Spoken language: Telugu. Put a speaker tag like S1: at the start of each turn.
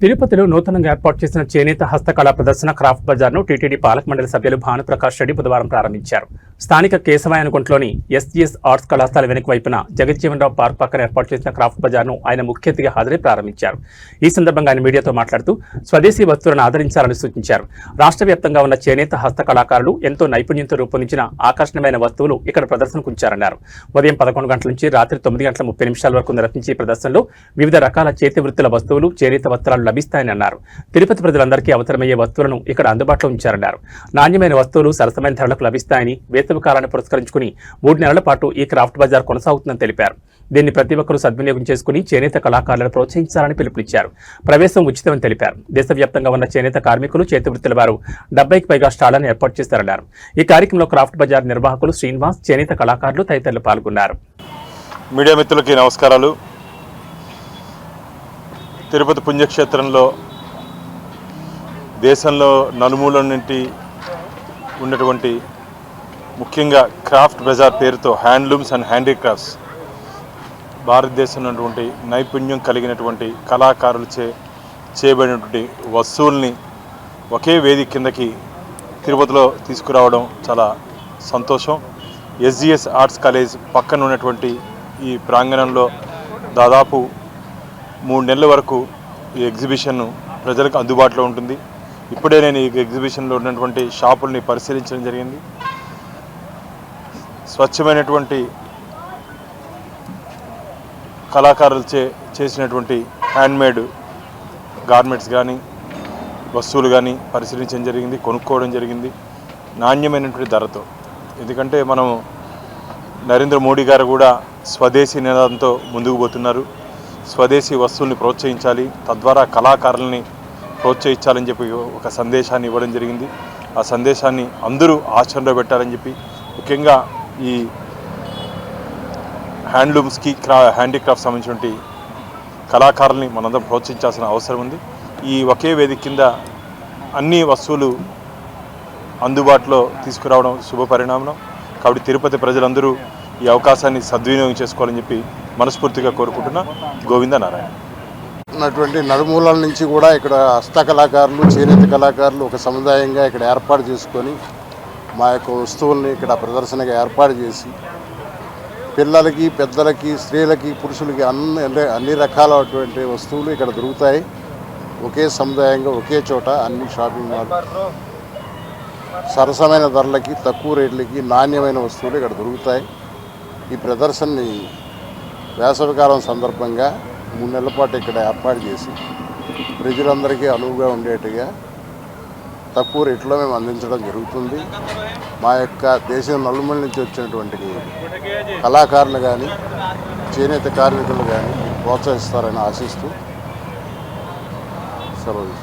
S1: తిరుపతిలో నూతనంగా ఏర్పాటు చేసిన చేనేత హస్తకళా ప్రదర్శన క్రాఫ్ట్ బజార్ను టీటీడీ పాలక మండలి సభ్యులు భానుప్రకాష్ రెడ్డి బుధవారం ప్రారంభించారు. స్థానిక కేశవాయనగుంటలోని ఎస్జీఎస్ ఆర్ట్స్ కళాశాల వెనుక వైపున జగజ్జీవనరావు పార్క్ పక్కన ఏర్పాటు చేసిన క్రాఫ్ట్ బజార్ను ఆయన ముఖ్య అతిథిగా హాజరై ప్రారంభించారు. ఈ సందర్భంగా ఆయన మీడియాతో మాట్లాడుతూ స్వదేశీ వస్తువులను ఆదరించాలని సూచించారు. రాష్ట్ర వ్యాప్తంగా ఉన్న చేనేత హస్తకళాకారులు ఎంతో నైపుణ్యంతో రూపొందించిన ఆకర్షణీయమైన వస్తువులు ఇక్కడ ప్రదర్శనకు ఉంచారన్నారు. ఉదయం 11 గంటల నుంచి రాత్రి 9:30 వరకు నిర్వహించే ఈ ప్రదర్శనలో వివిధ రకాల చేతి వృత్తుల వస్తువులు, చేనేత వస్త్రాలు లభిస్తాయని అన్నారు. తిరుపతి ప్రజలందరికీ అవసరమయ్యే వస్తువులను ఇక్కడ అందుబాటులో ఉంచారన్నారు. నాణ్యమైన వస్తువులు సరసమైన ధరలకు లభిస్తాయని, వేసవి కాలాన్ని పురస్కరించుకుని 3 నెలల పాటు ఈ క్రాఫ్ట్ బజార్ కొనసాగుతుందని తెలిపారు. దీన్ని ప్రతి ఒక్కరూ సద్వినియోగం చేసుకుని చేనేత కళాకారులను ప్రోత్సహించాలని పిలుపునిచ్చారు. ప్రవేశం ఉచితమని తెలిపారు. దేశవ్యాప్తంగా ఉన్న చేనేత కార్మికులు, చేతి వృత్తుల వారు 70కి పైగా స్టాళ్లను ఏర్పాటు చేశారన్నారు. ఈ కార్యక్రమంలో క్రాఫ్ట్ బజార్ నిర్వాహకులు శ్రీనివాస్, చేనేత కళాకారులు తదితరులు పాల్గొన్నారు.
S2: మీడియా మిత్రులకి నమస్కారాలు. తిరుపతి పుణ్యక్షేత్రంలో దేశంలో నలుమూల నుండి ఉన్నటువంటి ముఖ్యంగా క్రాఫ్ట్ బజార్ పేరుతో హ్యాండ్లూమ్స్ అండ్ హ్యాండీక్రాఫ్ట్స్ భారతదేశంలో ఉన్నటువంటి నైపుణ్యం కలిగినటువంటి కళాకారులచే చేయబడినటువంటి వస్తువుల్ని ఒకే వేదిక కిందకి తిరుపతిలో తీసుకురావడం చాలా సంతోషం. ఎస్జీఎస్ ఆర్ట్స్ కాలేజ్ పక్కన ఉన్నటువంటి ఈ ప్రాంగణంలో దాదాపు 3 నెలల వరకు ఈ ఎగ్జిబిషన్ ప్రజలకు అందుబాటులో ఉంటుంది. ఇప్పుడే నేను ఈ ఎగ్జిబిషన్లో ఉన్నటువంటి షాపుల్ని పరిశీలించడం జరిగింది. స్వచ్ఛమైనటువంటి కళాకారులు చేసినటువంటి హ్యాండ్మేడ్ గార్మెంట్స్ కానీ వస్తువులు కానీ పరిశీలించడం జరిగింది, కొనుక్కోవడం జరిగింది నాణ్యమైనటువంటి ధరతో. ఎందుకంటే మనం నరేంద్ర మోడీ గారు కూడా స్వదేశీ నినాదంతో ముందుకు పోతున్నారు. స్వదేశీ వస్తువుల్ని ప్రోత్సహించాలి, తద్వారా కళాకారుల్ని ప్రోత్సహించాలని చెప్పి ఒక సందేశాన్ని ఇవ్వడం జరిగింది. ఆ సందేశాన్ని అందరూ ఆచరణలో పెట్టాలని చెప్పి ముఖ్యంగా ఈ హ్యాండ్లూమ్స్కి హ్యాండీక్రాఫ్ట్ సంబంధించినటువంటి కళాకారుల్ని మనందరం ప్రోత్సహించాల్సిన అవసరం ఉంది. ఈ ఒకే వేదిక కింద అన్ని వస్తువులు అందుబాటులో తీసుకురావడం శుభ పరిణామం. కాబట్టి తిరుపతి ప్రజలందరూ ఈ అవకాశాన్ని సద్వినియోగం చేసుకోవాలని చెప్పి మనస్ఫూర్తిగా కోరుకుంటున్నా. గోవింద నారాయణ.
S3: ఉన్నటువంటి నలుమూలల నుంచి కూడా ఇక్కడ హస్తకళాకారులు, చేనేత కళాకారులు ఒక సముదాయంగా ఇక్కడ ఏర్పాటు చేసుకొని మా యొక్క వస్తువుల్ని ఇక్కడ ప్రదర్శనగా ఏర్పాటు చేసి పిల్లలకి, పెద్దలకి, స్త్రీలకి, పురుషులకి అన్ని రకాలైనటువంటి వస్తువులు ఇక్కడ దొరుకుతాయి. ఒకే సముదాయంగా ఒకే చోట అన్ని షాపింగ్ మాల్ సరసమైన ధరలకి, తక్కువ రేట్లకి నాణ్యమైన వస్తువులు ఇక్కడ దొరుకుతాయి. ఈ ప్రదర్శనని వేసవికాలం సందర్భంగా 3 నెలల పాటు ఇక్కడ ఏర్పాటు చేసి ప్రజలందరికీ అనువుగా ఉండేట్టుగా తక్కువ రేట్లో మేము అందించడం జరుగుతుంది. మా యొక్క దేశం నలుమూల నుంచి వచ్చినటువంటి కళాకారులు కానీ, చేనేత కార్మికులు కానీ ప్రోత్సహిస్తారని ఆశిస్తూ సెలవు.